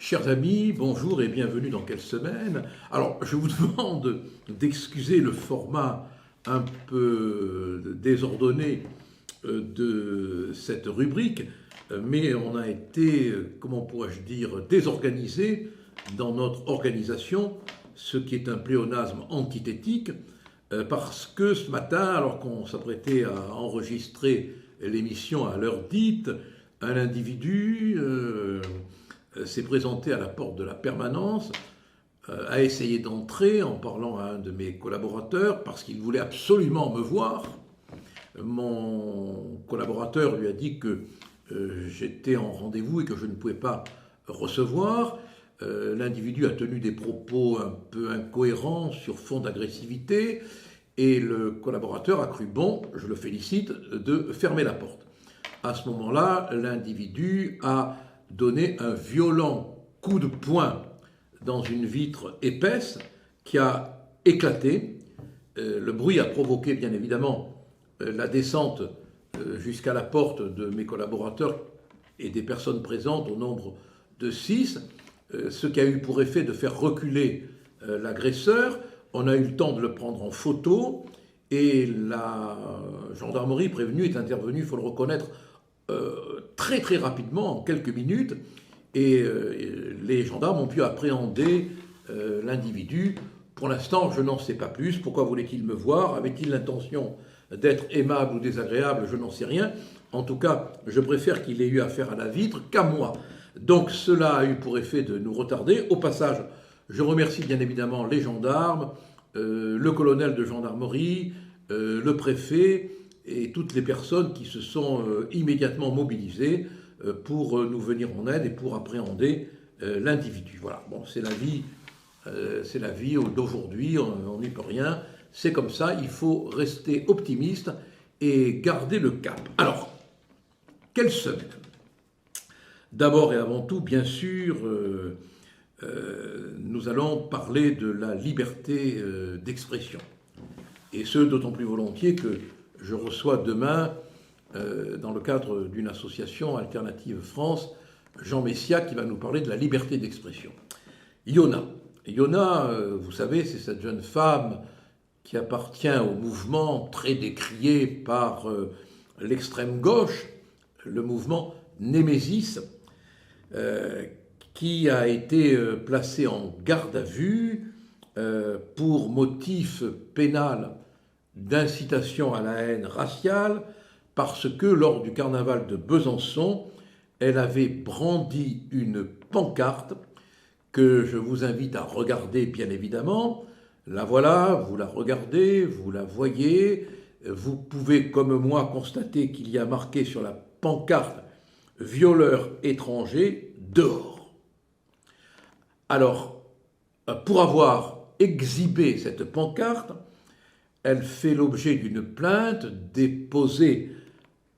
Chers amis, bonjour et bienvenue dans Quelle semaine. Alors, je vous demande d'excuser le format un peu désordonné de cette rubrique, mais on a été, comment pourrais-je dire, désorganisé dans notre organisation, ce qui est un pléonasme antithétique, parce que ce matin, alors qu'on s'apprêtait à enregistrer l'émission à l'heure dite, un individu s'est présenté à la porte de la permanence, a essayé d'entrer en parlant à un de mes collaborateurs parce qu'il voulait absolument me voir. Mon collaborateur lui a dit que j'étais en rendez-vous et que je ne pouvais pas recevoir. L'individu a tenu des propos un peu incohérents sur fond d'agressivité et le collaborateur a cru bon, je le félicite, de fermer la porte. À ce moment-là, l'individu a donné un violent coup de poing dans une vitre épaisse qui a éclaté. Le bruit a provoqué bien évidemment la descente jusqu'à la porte de mes collaborateurs et des personnes présentes au nombre de 6, ce qui a eu pour effet de faire reculer l'agresseur. On a eu le temps de le prendre en photo et la gendarmerie prévenue est intervenue, il faut le reconnaître, très très rapidement, en quelques minutes, et les gendarmes ont pu appréhender l'individu. Pour l'instant, je n'en sais pas plus. Pourquoi voulait-il me voir? Avait-il l'intention d'être aimable ou désagréable? Je n'en sais rien. En tout cas, je préfère qu'il ait eu affaire à la vitre qu'à moi. Donc cela a eu pour effet de nous retarder. Au passage, je remercie bien évidemment les gendarmes, le colonel de gendarmerie, le préfet, et toutes les personnes qui se sont immédiatement mobilisées pour nous venir en aide et pour appréhender l'individu. Voilà, bon, c'est la vie d'aujourd'hui, on n'y peut rien, c'est comme ça, il faut rester optimiste et garder le cap. Alors, quelle semaine? D'abord et avant tout, bien sûr, nous allons parler de la liberté d'expression. Et ce, d'autant plus volontiers que je reçois demain, dans le cadre d'une association Alternative France, Jean Messia qui va nous parler de la liberté d'expression. Yona, vous savez, c'est cette jeune femme qui appartient au mouvement très décrié par l'extrême gauche, le mouvement Némésis, qui a été placée en garde à vue pour motif pénal d'incitation à la haine raciale, parce que lors du carnaval de Besançon, elle avait brandi une pancarte que je vous invite à regarder bien évidemment. La voilà, vous la regardez, vous la voyez, vous pouvez comme moi constater qu'il y a marqué sur la pancarte « Violeur étranger, dehors ». Alors, pour avoir exhibé cette pancarte, elle fait l'objet d'une plainte déposée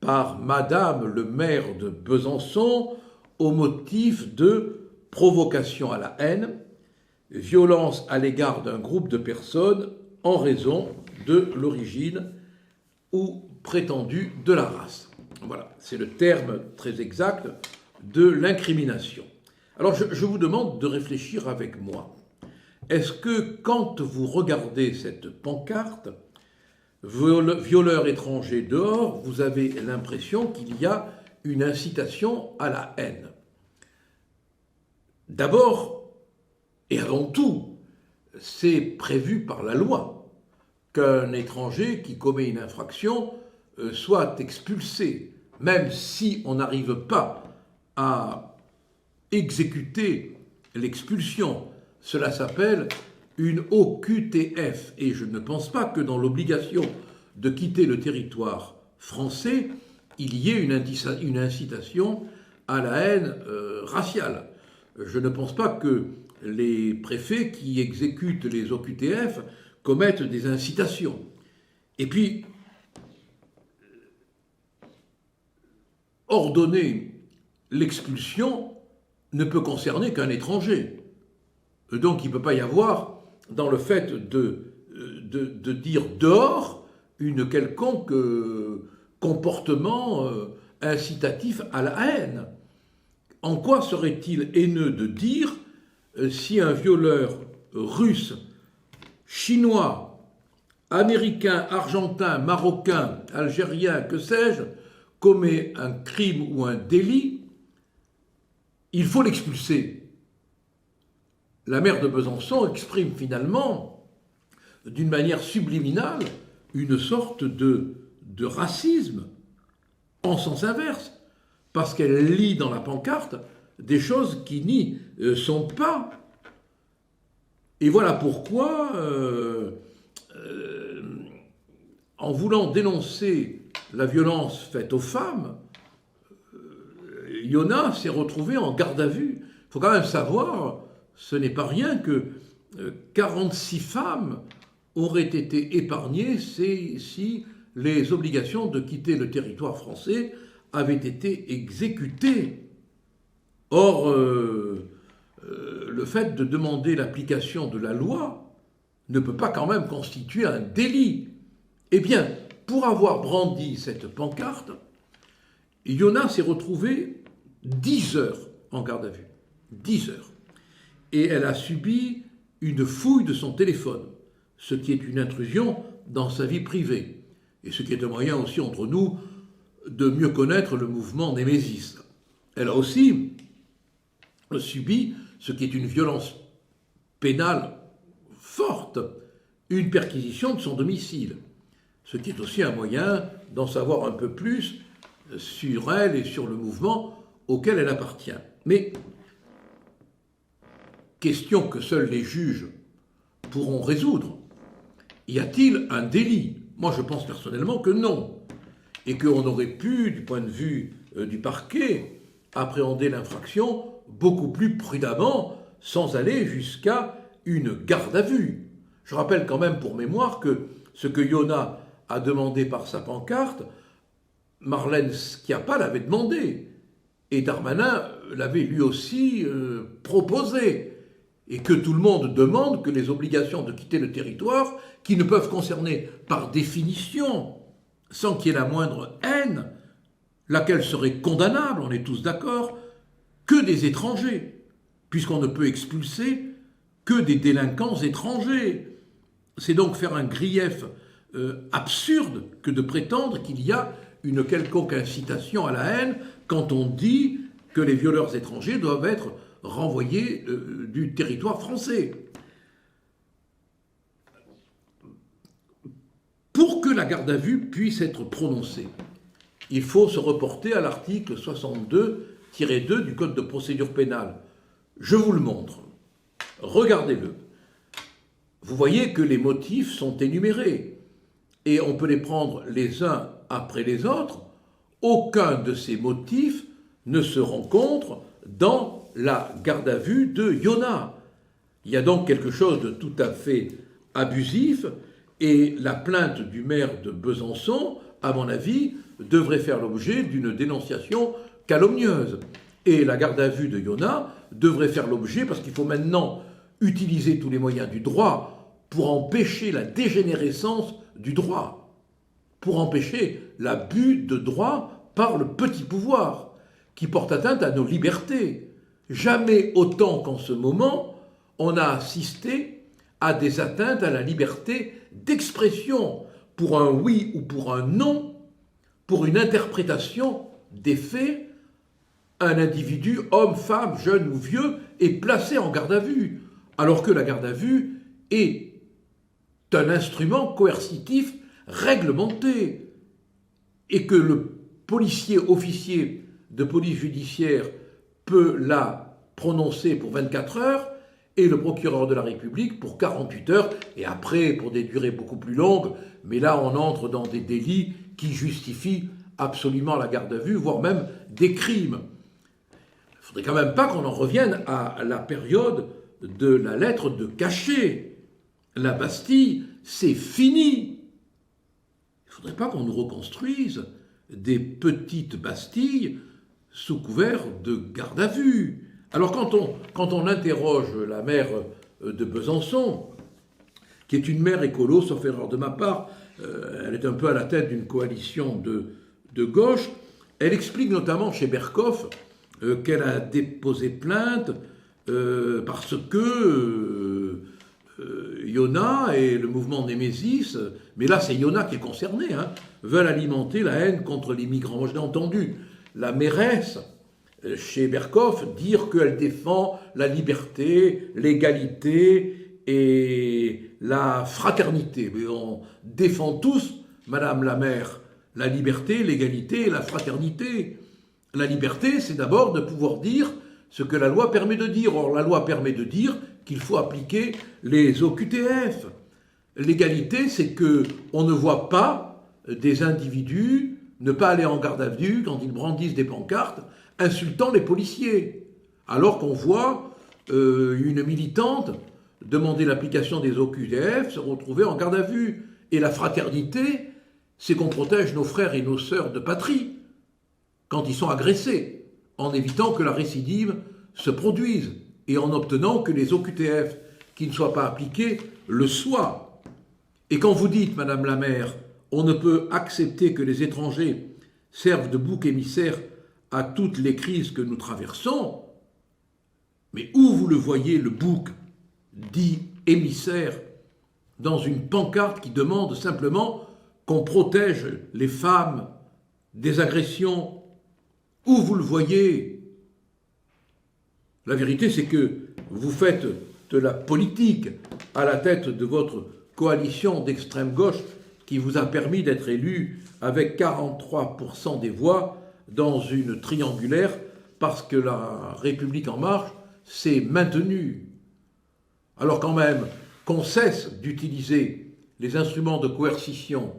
par Madame le maire de Besançon au motif de provocation à la haine, violence à l'égard d'un groupe de personnes en raison de l'origine ou prétendue de la race. Voilà, c'est le terme très exact de l'incrimination. Alors je vous demande de réfléchir avec moi. Est-ce que quand vous regardez cette pancarte, violeur étranger dehors, vous avez l'impression qu'il y a une incitation à la haine? D'abord et avant tout, c'est prévu par la loi qu'un étranger qui commet une infraction soit expulsé, même si on n'arrive pas à exécuter l'expulsion. Cela s'appelle une OQTF, et je ne pense pas que dans l'obligation de quitter le territoire français, il y ait une incitation à la haine raciale. Je ne pense pas que les préfets qui exécutent les OQTF commettent des incitations. Et puis, ordonner l'expulsion ne peut concerner qu'un étranger. Donc il ne peut pas y avoir, dans le fait de dire dehors, une quelconque comportement incitatif à la haine. En quoi serait-il haineux de dire si un violeur russe, chinois, américain, argentin, marocain, algérien, que sais-je, commet un crime ou un délit, il faut l'expulser. La maire de Besançon exprime finalement, d'une manière subliminale, une sorte de racisme en sens inverse, parce qu'elle lit dans la pancarte des choses qui n'y sont pas. Et voilà pourquoi, en voulant dénoncer la violence faite aux femmes, Yona s'est retrouvé en garde à vue. Il faut quand même savoir, ce n'est pas rien que 46 femmes auraient été épargnées si les obligations de quitter le territoire français avaient été exécutées. Or, le fait de demander l'application de la loi ne peut pas quand même constituer un délit. Eh bien, pour avoir brandi cette pancarte, Yona s'est retrouvée 10 heures en garde à vue. 10 heures. Et elle a subi une fouille de son téléphone, ce qui est une intrusion dans sa vie privée, et ce qui est un moyen aussi entre nous de mieux connaître le mouvement Némésis. Elle a aussi subi ce qui est une violence pénale forte, une perquisition de son domicile, ce qui est aussi un moyen d'en savoir un peu plus sur elle et sur le mouvement auquel elle appartient. Mais, question que seuls les juges pourront résoudre, y a-t-il un délit? Moi, je pense personnellement que non, et qu'on aurait pu, du point de vue du parquet, appréhender l'infraction beaucoup plus prudemment, sans aller jusqu'à une garde à vue. Je rappelle quand même pour mémoire que ce que Yona a demandé par sa pancarte, Marlène Schiappa l'avait demandé, et Darmanin l'avait lui aussi proposé, et que tout le monde demande que les obligations de quitter le territoire, qui ne peuvent concerner par définition, sans qu'il y ait la moindre haine, laquelle serait condamnable, on est tous d'accord, que des étrangers, puisqu'on ne peut expulser que des délinquants étrangers. C'est donc faire un grief absurde que de prétendre qu'il y a une quelconque incitation à la haine quand on dit que les violeurs étrangers doivent être renvoyés du territoire français. Pour que la garde à vue puisse être prononcée, il faut se reporter à l'article 62-2 du Code de procédure pénale. Je vous le montre. Regardez-le. Vous voyez que les motifs sont énumérés et on peut les prendre les uns après les autres. Aucun de ces motifs ne se rencontre dans la garde à vue de Yona. Il y a donc quelque chose de tout à fait abusif et la plainte du maire de Besançon, à mon avis, devrait faire l'objet d'une dénonciation calomnieuse. Et la garde à vue de Yona devrait faire l'objet, parce qu'il faut maintenant utiliser tous les moyens du droit pour empêcher la dégénérescence du droit, pour empêcher l'abus de droit par le petit pouvoir, qui porte atteinte à nos libertés. Jamais autant qu'en ce moment, on a assisté à des atteintes à la liberté d'expression, pour un oui ou pour un non, pour une interprétation des faits. Un individu, homme, femme, jeune ou vieux, est placé en garde à vue, alors que la garde à vue est un instrument coercitif réglementé, et que le policier officier de police judiciaire peut la prononcer pour 24 heures, et le procureur de la République pour 48 heures, et après pour des durées beaucoup plus longues, mais là on entre dans des délits qui justifient absolument la garde à vue, voire même des crimes. Il ne faudrait quand même pas qu'on en revienne à la période de la lettre de cachet. La Bastille, c'est fini. Il ne faudrait pas qu'on nous reconstruise des petites Bastilles sous couvert de garde à vue. Alors quand on interroge la maire de Besançon, qui est une maire écolo, sauf erreur de ma part, elle est un peu à la tête d'une coalition de gauche, elle explique notamment chez Berkoff qu'elle a déposé plainte parce que Yona et le mouvement Némésis, mais là c'est Yona qui est concerné, hein, veulent alimenter la haine contre les migrants. Moi j'ai entendu la mairesse chez Berkoff dire qu'elle défend la liberté, l'égalité et la fraternité. Mais on défend tous, Madame la maire, la liberté, l'égalité et la fraternité. La liberté, c'est d'abord de pouvoir dire ce que la loi permet de dire. Or, la loi permet de dire qu'il faut appliquer les OQTF. L'égalité, c'est qu'on ne voit pas des individus ne pas aller en garde à vue quand ils brandissent des pancartes insultant les policiers. Alors qu'on voit une militante demander l'application des OQTF se retrouver en garde à vue. Et la fraternité, c'est qu'on protège nos frères et nos sœurs de patrie quand ils sont agressés, en évitant que la récidive se produise et en obtenant que les OQTF qui ne soient pas appliqués le soient. Et quand vous dites, Madame la maire, on ne peut accepter que les étrangers servent de bouc émissaire à toutes les crises que nous traversons, mais où vous le voyez, le bouc dit émissaire, dans une pancarte qui demande simplement qu'on protège les femmes des agressions? Où vous le voyez? La vérité, c'est que vous faites de la politique à la tête de votre coalition d'extrême gauche qui vous a permis d'être élu avec 43% des voix dans une triangulaire parce que la République en marche s'est maintenue. Alors quand même qu'on cesse d'utiliser les instruments de coercition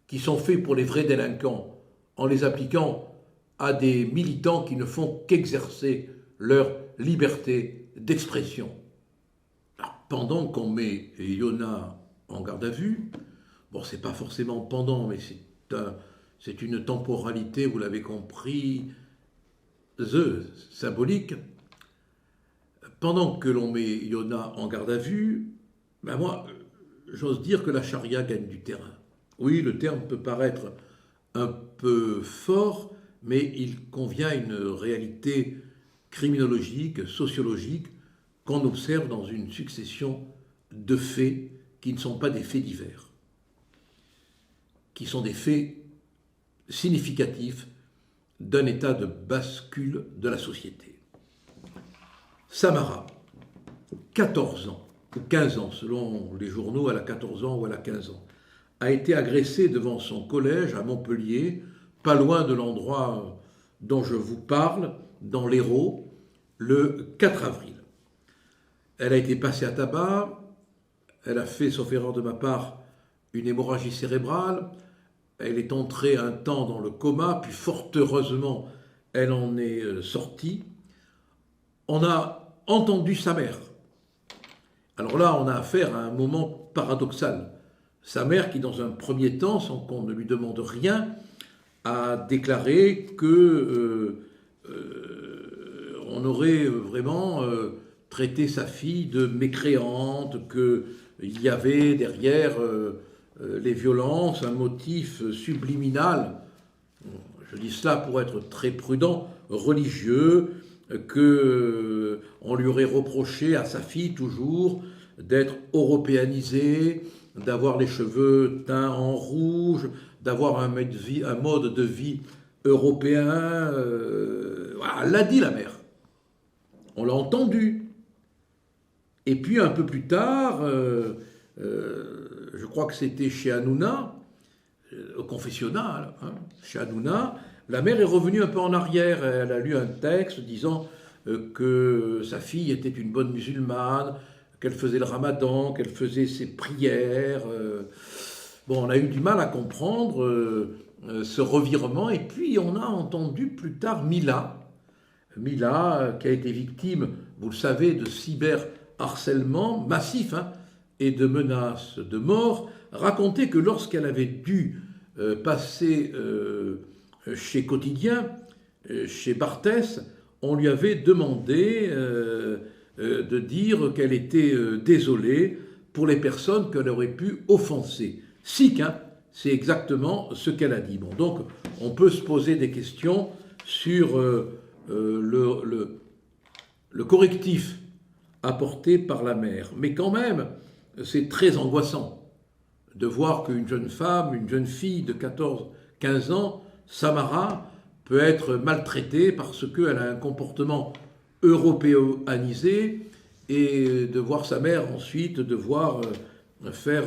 qui sont faits pour les vrais délinquants en les appliquant à des militants qui ne font qu'exercer leur liberté d'expression. Pendant qu'on met Yona en garde à vue, bon, c'est pas forcément pendant, mais c'est une temporalité, vous l'avez compris, symbolique. Pendant que l'on met Yona en garde à vue, ben moi, j'ose dire que la charia gagne du terrain. Oui, le terme peut paraître un peu fort, mais il convient à une réalité criminologique, sociologique, qu'on observe dans une succession de faits qui ne sont pas des faits divers, qui sont des faits significatifs d'un état de bascule de la société. Samara, 14 ans, ou 15 ans, selon les journaux, elle a 14 ans ou elle a 15 ans, a été agressée devant son collège à Montpellier, pas loin de l'endroit dont je vous parle, dans l'Hérault, le 4 avril. Elle a été passée à tabac, elle a fait, sauf erreur de ma part, une hémorragie cérébrale, elle est entrée un temps dans le coma, puis fort heureusement, elle en est sortie. On a entendu sa mère. Alors là, on a affaire à un moment paradoxal. Sa mère qui, dans un premier temps, sans qu'on ne lui demande rien, a déclaré que on aurait vraiment traité sa fille de mécréante, qu'il y avait derrière les violences un motif subliminal, je dis cela pour être très prudent, religieux, qu'on lui aurait reproché à sa fille toujours d'être européanisée, d'avoir les cheveux teints en rouge, d'avoir un mode de vie européen. Voilà, elle l'a dit la mère. On l'a entendu. Et puis un peu plus tard, je crois que c'était chez Hanouna, au confessionnal, hein, chez Hanouna, la mère est revenue un peu en arrière. Elle a lu un texte disant que sa fille était une bonne musulmane, qu'elle faisait le ramadan, qu'elle faisait ses prières. Bon, on a eu du mal à comprendre ce revirement. Et puis, on a entendu plus tard Mila, qui a été victime, vous le savez, de cyberharcèlement massif et de menaces de mort, raconter que lorsqu'elle avait dû passer chez Quotidien, chez Barthès, on lui avait demandé de dire qu'elle était désolée pour les personnes qu'elle aurait pu offenser. Sic, c'est exactement ce qu'elle a dit. Bon, donc, on peut se poser des questions sur le correctif apporté par la mère. Mais quand même, c'est très angoissant de voir qu'une jeune femme, une jeune fille de 14-15 ans, Samara, peut être maltraitée parce qu'elle a un comportement européanisé et de voir sa mère ensuite devoir faire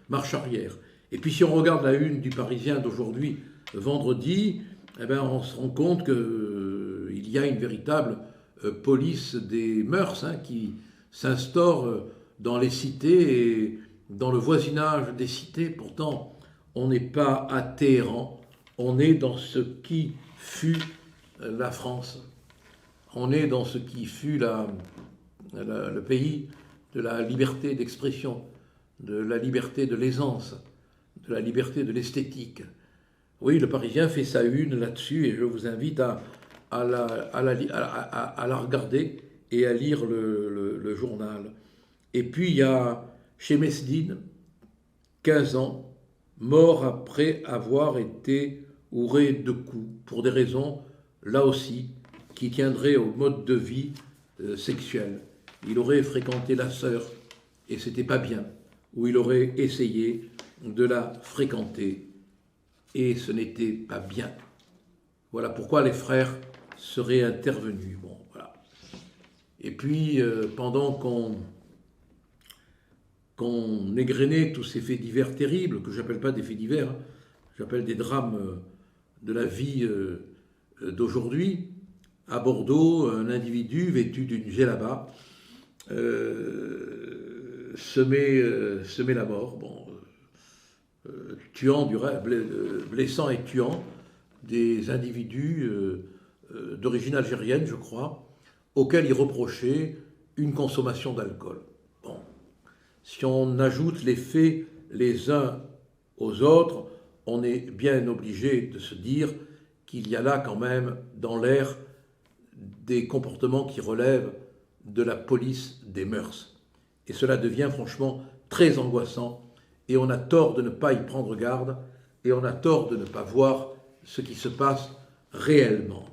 marche arrière. Et puis si on regarde la une du Parisien d'aujourd'hui, vendredi, eh bien, on se rend compte qu'il y a une véritable police des mœurs qui s'instaure dans les cités et dans le voisinage des cités. Pourtant, on n'est pas à Téhéran, on est dans ce qui fut la France. On est dans ce qui fut le pays de la liberté d'expression, de la liberté de l'aisance, de la liberté de l'esthétique. Oui, le Parisien fait sa une là-dessus et je vous invite à la regarder et à lire le journal. Et puis il y a chez Mesdine, 15 ans, mort après avoir été ourré de coups, pour des raisons, là aussi, qui tiendraient au mode de vie sexuel. Il aurait fréquenté la sœur, et c'était pas bien, ou il aurait essayé de la fréquenter, et ce n'était pas bien. Voilà pourquoi les frères seraient intervenus. Bon, voilà. Et puis, pendant qu'on égrenait tous ces faits divers terribles, que je n'appelle pas des faits divers, j'appelle des drames de la vie d'aujourd'hui, à Bordeaux, un individu vêtu d'une djellaba semait la mort, blessant et tuant des individus d'origine algérienne, je crois, auxquels il reprochait une consommation d'alcool. Bon. Si on ajoute les faits les uns aux autres, on est bien obligé de se dire qu'il y a là quand même dans l'air des comportements qui relèvent de la police des mœurs. Et cela devient franchement très angoissant et on a tort de ne pas y prendre garde et on a tort de ne pas voir ce qui se passe réellement.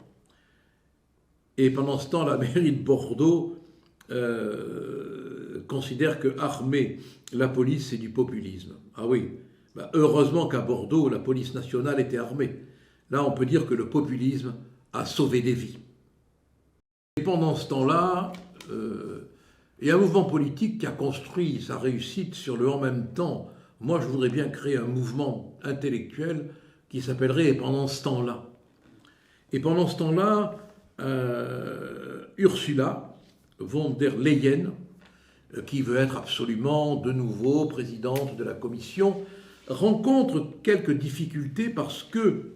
Et pendant ce temps, la mairie de Bordeaux considère que armer la police, c'est du populisme. Ah oui, heureusement qu'à Bordeaux, la police nationale était armée. Là, on peut dire que le populisme a sauvé des vies. Et pendant ce temps-là, il y a un mouvement politique qui a construit sa réussite sur le en même temps. Moi, je voudrais bien créer un mouvement intellectuel qui s'appellerait « Et pendant ce temps-là ». Et pendant ce temps-là, Ursula von der Leyen, qui veut être absolument de nouveau présidente de la Commission, rencontre quelques difficultés parce que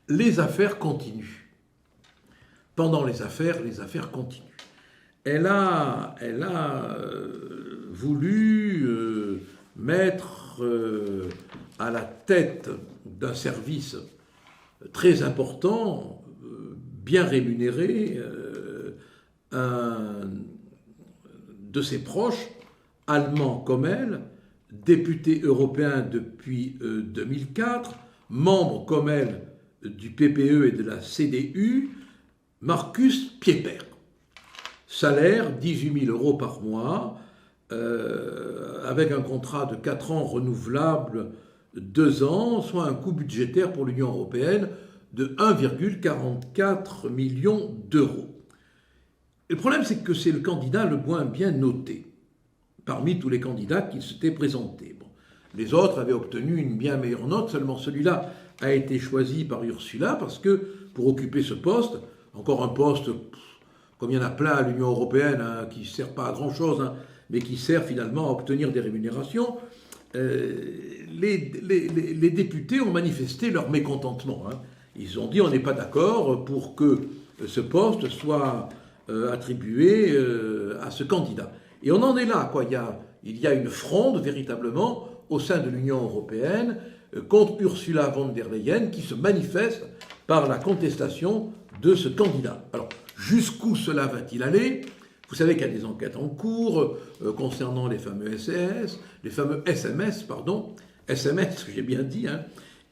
les affaires continuent. Pendant les affaires continuent. Elle a voulu mettre à la tête d'un service très important, bien rémunéré, un de ses proches, allemand comme elle, député européen depuis 2004, membre comme elle du PPE et de la CDU, Markus Pieper. Salaire 18 000 € par mois, avec un contrat de 4 ans renouvelable 2 ans, soit un coût budgétaire pour l'Union européenne de 1,44 million d'euros. Le problème, c'est que c'est le candidat le moins bien noté parmi tous les candidats qui s'étaient présentés. Bon. Les autres avaient obtenu une bien meilleure note, seulement celui-là a été choisi par Ursula parce que pour occuper ce poste, encore un poste, comme il y en a plein à l'Union européenne, qui ne sert pas à grand-chose, mais qui sert finalement à obtenir des rémunérations, les députés ont manifesté leur mécontentement. Ils ont dit on n'est pas d'accord pour que ce poste soit attribué à ce candidat. Et on en est là, quoi. Il y a une fronde véritablement au sein de l'Union européenne contre Ursula von der Leyen qui se manifeste par la contestation de ce candidat. Alors, jusqu'où cela va-t-il aller ? Vous savez qu'il y a des enquêtes en cours concernant les fameux SMS, j'ai bien dit,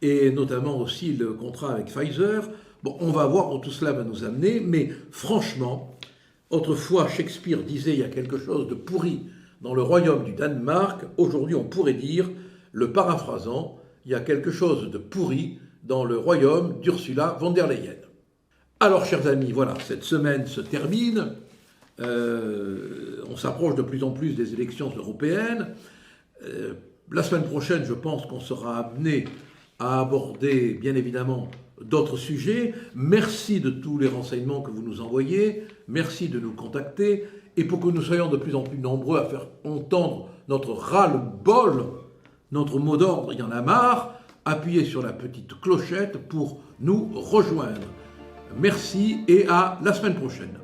et notamment aussi le contrat avec Pfizer. Bon, on va voir où tout cela va nous amener, mais franchement, autrefois Shakespeare disait il y a quelque chose de pourri dans le royaume du Danemark, aujourd'hui on pourrait dire, le paraphrasant, il y a quelque chose de pourri dans le royaume d'Ursula von der Leyen. Alors chers amis, voilà, cette semaine se termine, on s'approche de plus en plus des élections européennes. La semaine prochaine, je pense qu'on sera amené à aborder, bien évidemment, d'autres sujets. Merci de tous les renseignements que vous nous envoyez. Merci de nous contacter. Et pour que nous soyons de plus en plus nombreux à faire entendre notre ras-le-bol, notre mot d'ordre, il y en a marre, appuyez sur la petite clochette pour nous rejoindre. Merci et à la semaine prochaine.